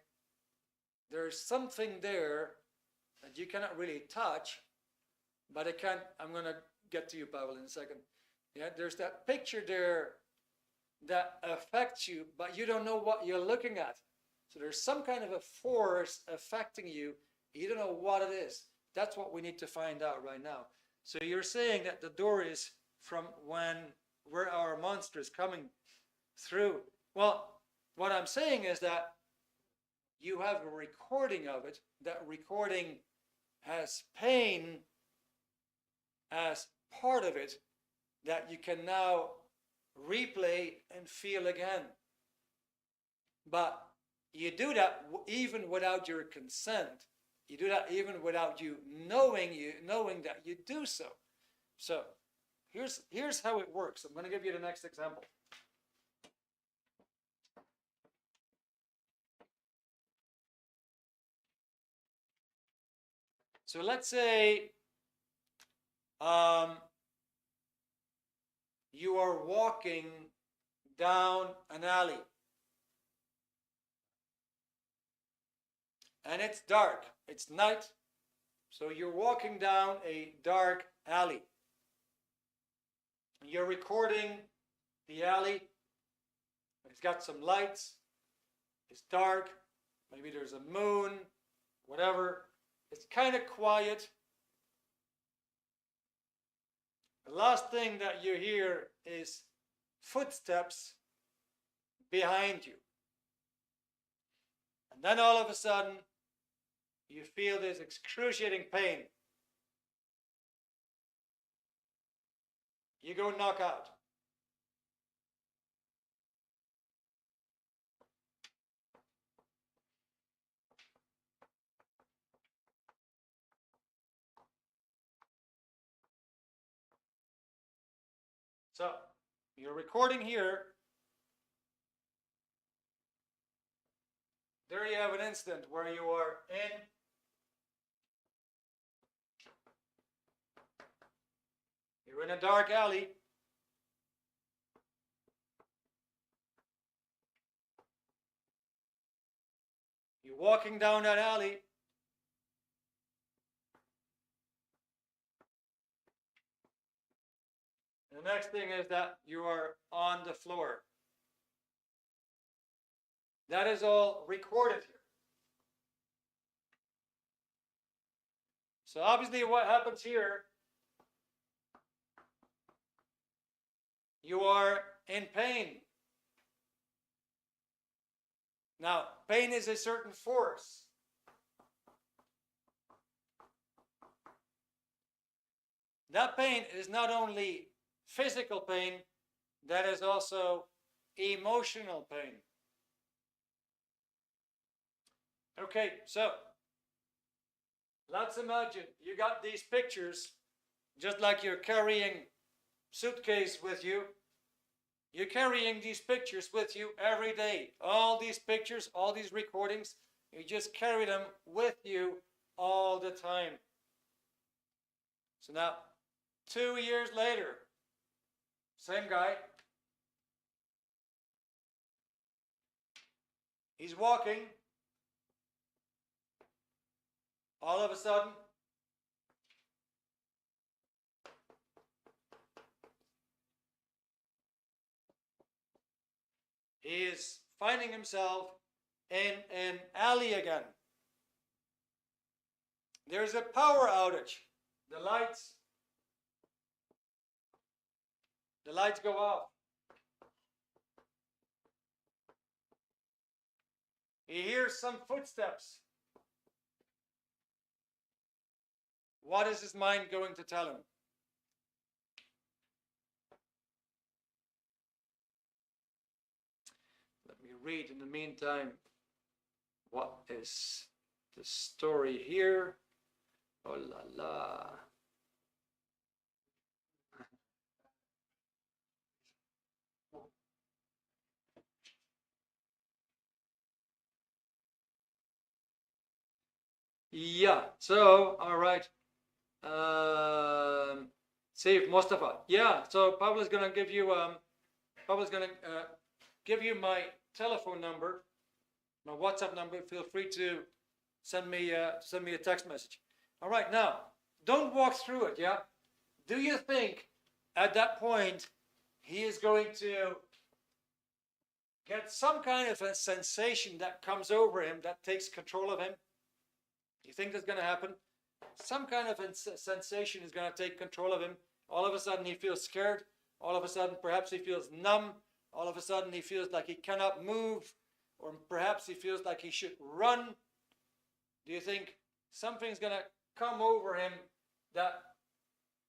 there's something there that you cannot really touch, but I'm going to get to you, Pavel, in a second. Yeah, there's that picture there that affects you, but you don't know what you're looking at. So there's some kind of a force affecting you. You don't know what it is. That's what we need to find out right now. So you're saying that the door is from where our monster is coming through. Well, what I'm saying is that you have a recording of it. That recording has pain as part of it that you can now replay and feel again. But you do that even without your consent. You do that even without you knowing that you do so. So here's how it works. I'm going to give you the next example. So let's say you are walking down an alley. And it's dark. It's night. So you're walking down a dark alley. You're recording the alley. It's got some lights. It's dark. Maybe there's a moon, whatever. It's kind of quiet. The last thing that you hear is footsteps behind you. And then all of a sudden, you feel this excruciating pain. You go knock out. So, you're recording here. There you have an incident where you are you're in a dark alley. You're walking down that alley. The next thing is that you are on the floor. That is all recorded here. So obviously what happens here, you are in pain. Now, pain is a certain force. That pain is not only physical pain, that is also emotional pain. Okay, so let's imagine you got these pictures, just like you're carrying suitcase with you. You're carrying these pictures with you every day. All these pictures, all these recordings, you just carry them with you all the time. So now, 2 years later, same guy. He's walking. All of a sudden, he is finding himself in an alley again. There's a power outage. The lights go off. He hears some footsteps. What is his mind going to tell him? Let me read in the meantime. What is the story here? Oh la la. Yeah, so, all right. Save Mustafa. Yeah, so Pablo's gonna give you give you my telephone number, my WhatsApp number. Feel free to send me a text message. All right, now don't walk through it. Yeah, do you think at that point he is going to get some kind of a sensation that comes over him that takes control of him? You think that's going to happen? Some kind of a sensation is going to take control of him. All of a sudden he feels scared. All of a sudden perhaps he feels numb. All of a sudden he feels like he cannot move. Or perhaps he feels like he should run. Do you think something's going to come over him that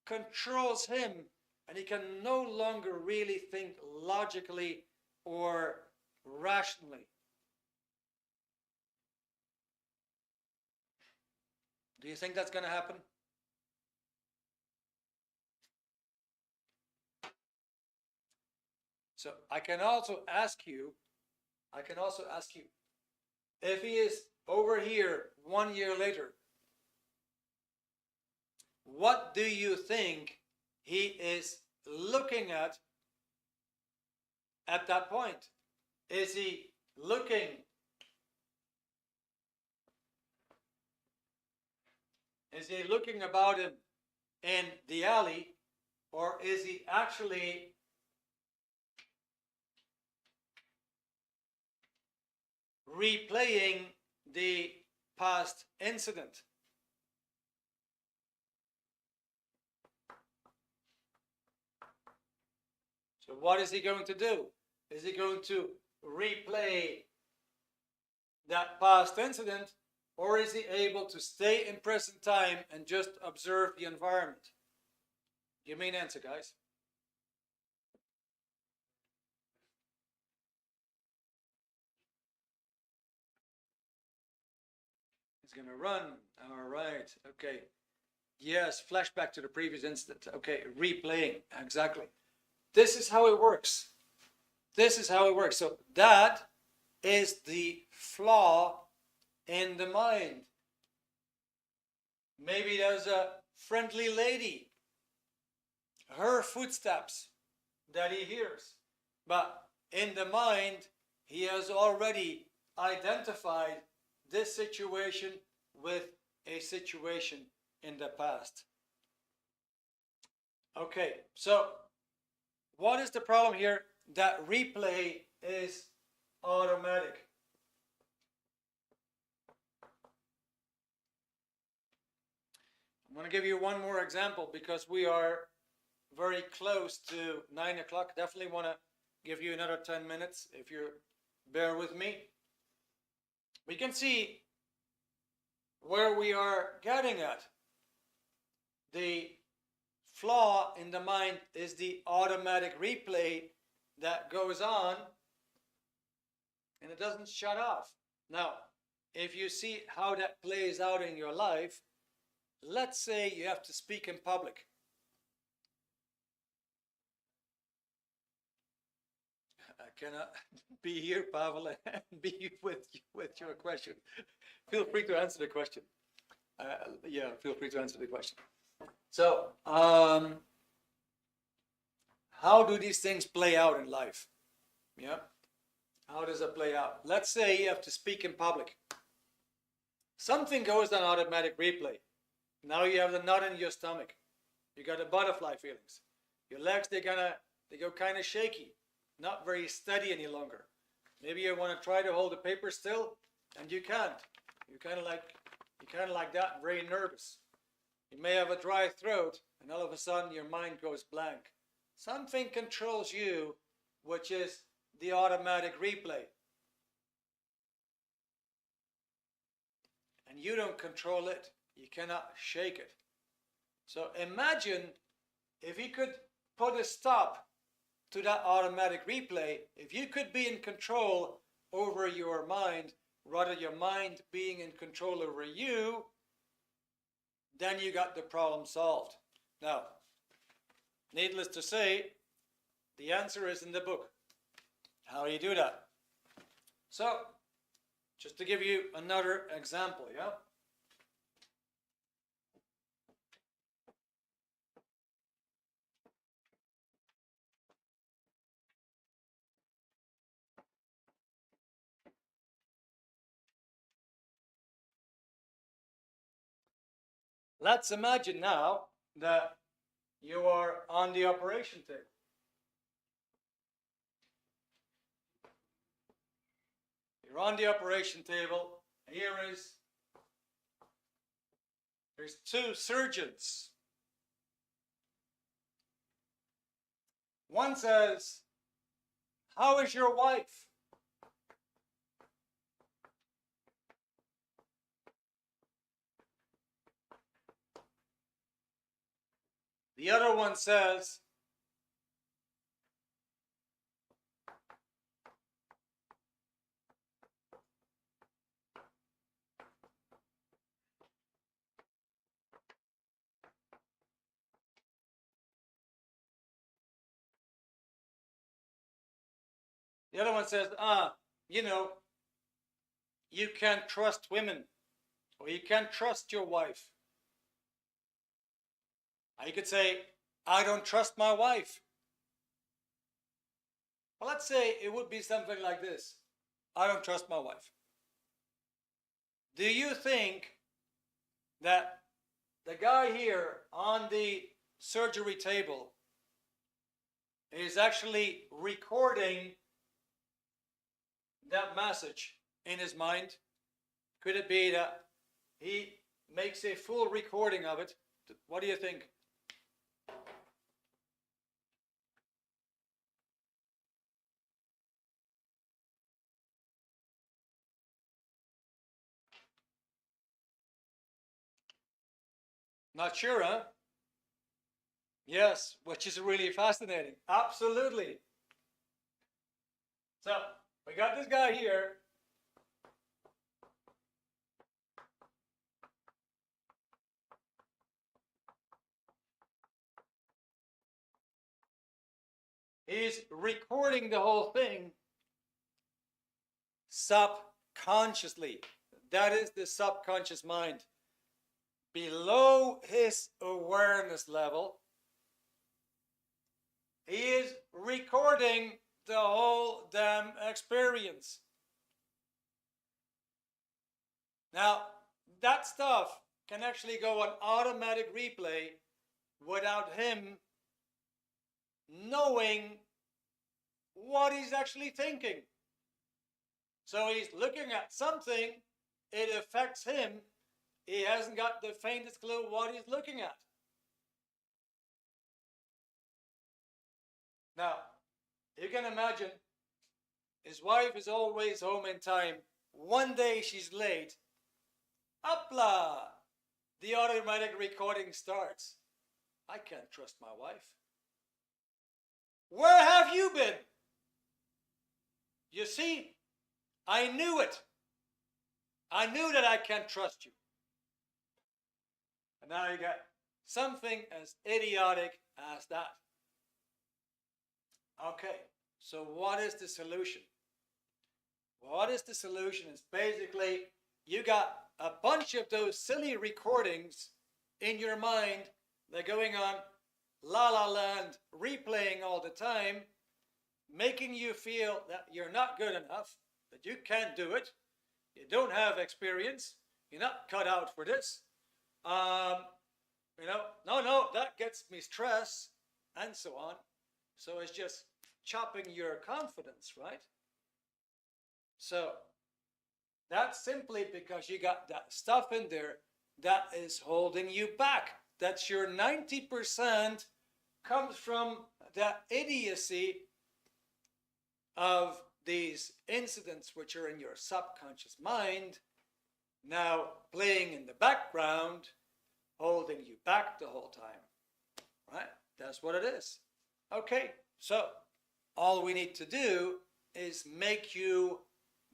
controls him and he can no longer really think logically or rationally? Do you think that's going to happen? So I can also ask you, if he is over here 1 year later, what do you think he is looking at that point? Is he looking about him in the alley, or is he actually replaying the past incident? So what is he going to do? Is he going to replay that past incident, or is he able to stay in present time and just observe the environment? Give me an answer, guys. He's going to run. All right. Okay. Yes, flashback to the previous incident. Okay, replaying. Exactly. This is how it works. This is how it works. So that is the flaw in the mind. Maybe there's a friendly lady, her footsteps that he hears, but in the mind he has already identified this situation with a situation in the past. Okay, so what is the problem here? That replay is automatic. I'm going to give you one more example because we are very close to 9 o'clock. Definitely want to give you another 10 minutes if you bear with me. We can see where we are getting at. The flaw in the mind is the automatic replay that goes on and it doesn't shut off. Now, if you see how that plays out in your life, let's say you have to speak in public. I cannot be here, Pavel, and be with your question. Feel free to answer the question. Yeah, feel free to answer the question. So, how do these things play out in life? Yeah, how does it play out? Let's say you have to speak in public. Something goes on automatic replay. Now you have the knot in your stomach. You got the butterfly feelings. Your legs, they go kind of shaky, not very steady any longer. Maybe you want to try to hold the paper still, and you can't. You're kind of like that, very nervous. You may have a dry throat, and all of a sudden your mind goes blank. Something controls you, which is the automatic replay. And you don't control it. You cannot shake it. So imagine if you could put a stop to that automatic replay, if you could be in control over your mind, rather your mind being in control over you, then you got the problem solved. Now, needless to say, the answer is in the book. How do you do that? So, just to give you another example, yeah? Let's imagine now that you are on the operation table. You're on the operation table. There's two surgeons. One says, "How is your wife?" The other one says, you know, you can't trust women, or you can't trust your wife. Or you could say, "I don't trust my wife." Well, let's say it would be something like this. "I don't trust my wife." Do you think that the guy here on the surgery table is actually recording that message in his mind? Could it be that he makes a full recording of it? What do you think? Not sure, huh? Yes, which is really fascinating. Absolutely. So, we got this guy here. He's recording the whole thing subconsciously. That is the subconscious mind. Below his awareness level, he is recording the whole damn experience. Now, that stuff can actually go on automatic replay without him knowing what he's actually thinking. So he's looking at something, it affects him, he hasn't got the faintest clue what he's looking at. Now, you can imagine, his wife is always home in time. One day she's late. Hopla! The automatic recording starts. I can't trust my wife. Where have you been? You see, I knew it. I knew that I can't trust you. And now you got something as idiotic as that. Okay, so what is the solution? What is the solution? It's basically you got a bunch of those silly recordings in your mind. They're going on La La Land, replaying all the time, making you feel that you're not good enough, that you can't do it, you don't have experience, you're not cut out for this. No, that gets me stress, and so on. So it's just chopping your confidence, right? So that's simply because you got that stuff in there that is holding you back. That's your 90% comes from that idiocy of these incidents which are in your subconscious mind, now playing in the background, holding you back the whole time, right? That's what it is. Okay, so all we need to do is make you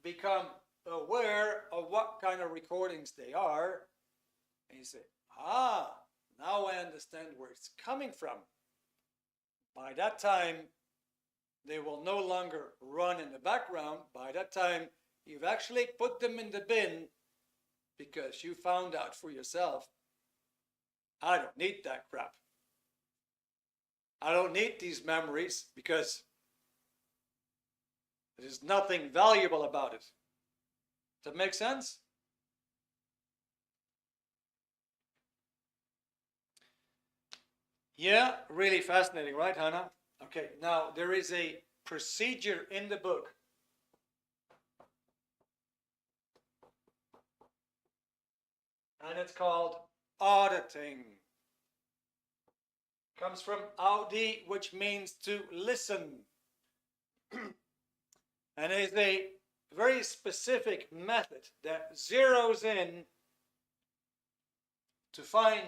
become aware of what kind of recordings they are, and you say, now I understand where it's coming from. By that time, they will no longer run in the background. By that time, you've actually put them in the bin because you found out for yourself, I don't need that crap. I don't need these memories because there's nothing valuable about it. Does that make sense? Yeah, really fascinating, right, Hannah? Okay, now there is a procedure in the book. And it's called auditing. Comes from audi, which means to listen. And is a very specific method that zeroes in to find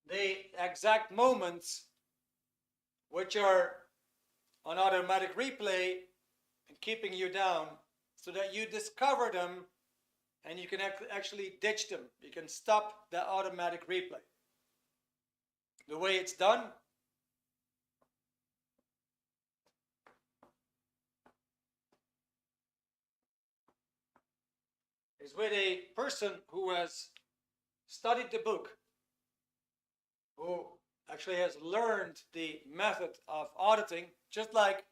the exact moments which are on automatic replay and keeping you down so that you discover them and you can actually ditch them. You can stop the automatic replay. The way it's done is with a person who has studied the book, who actually has learned the method of auditing, just like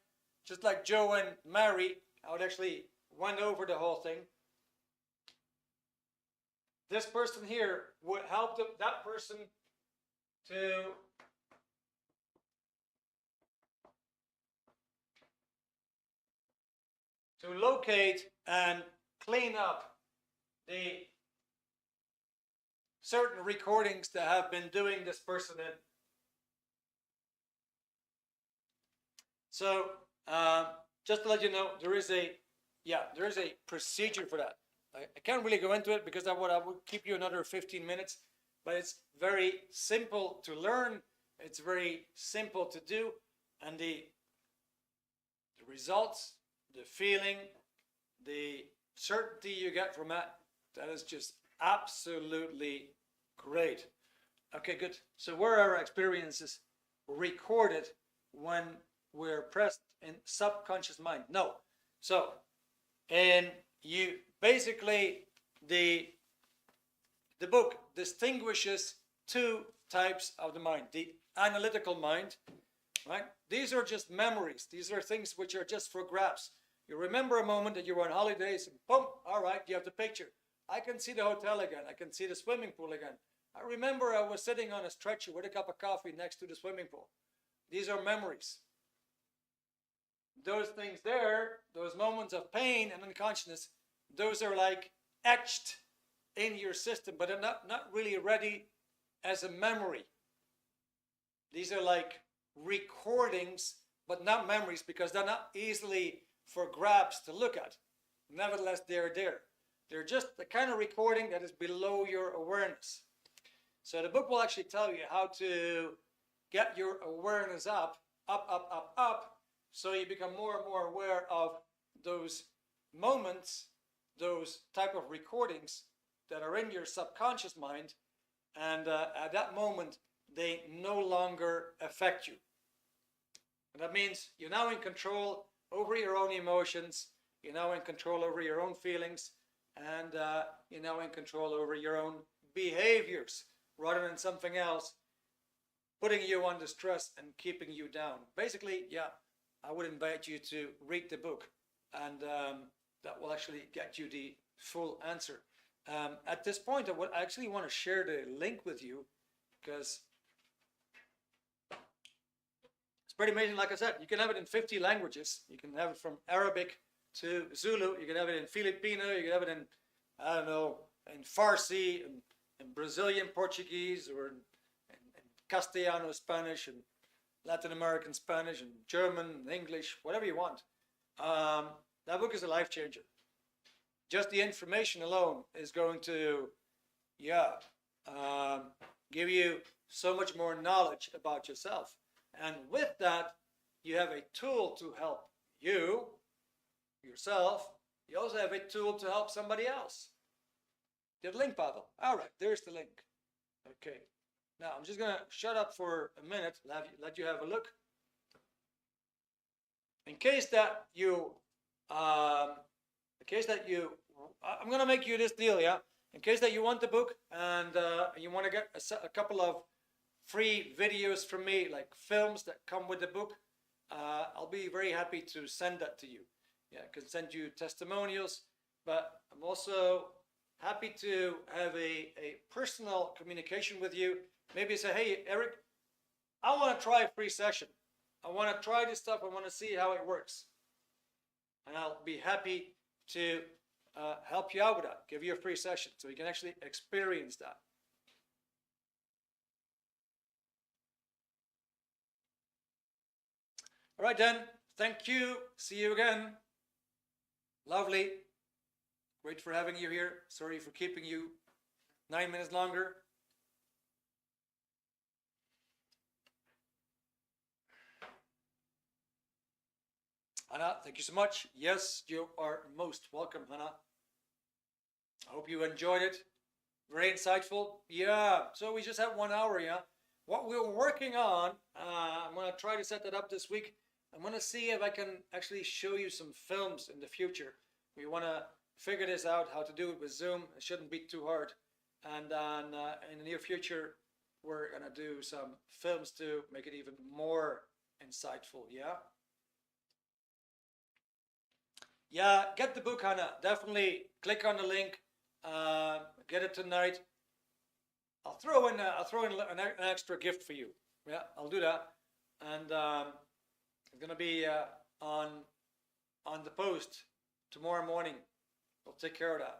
Joe and Mary, I would actually went over the whole thing. This person here would help that person to locate and clean up the certain recordings that have been doing this person in. So just to let you know, there is a procedure for that. I can't really go into it because I would keep you another 15 minutes, but it's very simple to learn. It's very simple to do, and the results, the feeling, the certainty you get from that is just absolutely great. Okay, good. So where are our experiences recorded when we're present in subconscious mind? No. So, and you basically, the book distinguishes two types of the mind. The analytical mind, right? These are just memories. These are things which are just for grabs. You remember a moment that you were on holidays, and boom, all right, you have the picture. I can see the hotel again. I can see the swimming pool again. I remember I was sitting on a stretcher with a cup of coffee next to the swimming pool. These are memories. Those things there, those moments of pain and unconsciousness, those are like etched in your system, but they're not really ready as a memory. These are like recordings, but not memories, because they're not easily for grabs to look at. Nevertheless, they're there. They're just the kind of recording that is below your awareness. So the book will actually tell you how to get your awareness up, so you become more and more aware of those moments, those type of recordings that are in your subconscious mind, and at that moment, they no longer affect you. And that means you're now in control over your own emotions, you're now in control over your own feelings, and you're now in control over your own behaviors, rather than something else putting you under stress and keeping you down. Basically, yeah, I would invite you to read the book, and that will actually get you the full answer. At this point, I actually want to share the link with you, because it's pretty amazing. Like I said, you can have it in 50 languages. You can have it from Arabic to Zulu. You can have it in Filipino. You can have it in, I don't know, in Farsi, in Brazilian Portuguese, or in Castellano Spanish, and Latin American Spanish, and German, and English, whatever you want. That book is a life changer. Just the information alone is going to, give you so much more knowledge about yourself. And with that, you have a tool to help you, yourself. You also have a tool to help somebody else. Get the link, Pavel. All right, there's the link. Okay. Now, I'm just going to shut up for a minute, let you have a look. In case that you, I'm going to make you this deal, yeah? In case that you want the book, and you want to get a couple of free videos from me, like films that come with the book, I'll be very happy to send that to you. Yeah, I can send you testimonials, but I'm also happy to have a personal communication with you. Maybe say, hey, Erik, I want to try a free session. I want to try this stuff. I want to see how it works. And I'll be happy to help you out with that, give you a free session so you can actually experience that. All right, then. Thank you. See you again. Lovely. Great for having you here. Sorry for keeping you 9 minutes longer. Hannah, thank you so much. Yes, you are most welcome, Hannah. I hope you enjoyed it. Very insightful. Yeah, so we just have 1 hour, yeah? What we're working on, I'm going to try to set that up this week. I'm going to see if I can actually show you some films in the future. We want to figure this out, how to do it with Zoom. It shouldn't be too hard. And then in the near future, we're going to do some films to make it even more insightful, yeah? Yeah, get the book, Hannah. Definitely click on the link. Get it tonight. I'll throw in an extra gift for you. Yeah, I'll do that. And it's gonna be on the post tomorrow morning. We'll take care of that.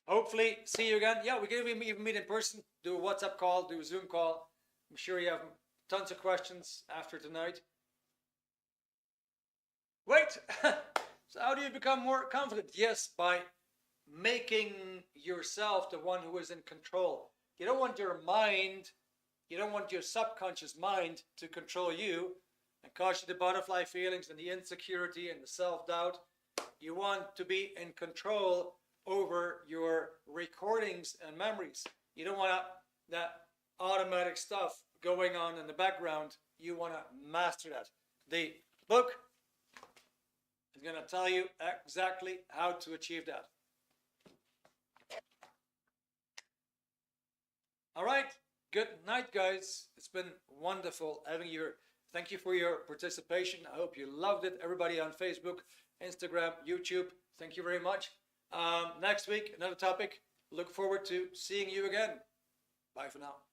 Hopefully, see you again. Yeah, we can even meet in person. Do a WhatsApp call. Do a Zoom call. I'm sure you have tons of questions after tonight. Wait. So how do you become more confident? Yes, by making yourself the one who is in control. You don't want your mind, you don't want your subconscious mind to control you and cause you the butterfly feelings and the insecurity and the self-doubt. You want to be in control over your recordings and memories. You don't want that automatic stuff going on in the background. You want to master that. The book is going to tell you exactly how to achieve that. All right. Good night, guys. It's been wonderful having you here. Thank you for your participation. I hope you loved it. Everybody on Facebook, Instagram, YouTube, thank you very much. Next week, another topic. Look forward to seeing you again. Bye for now.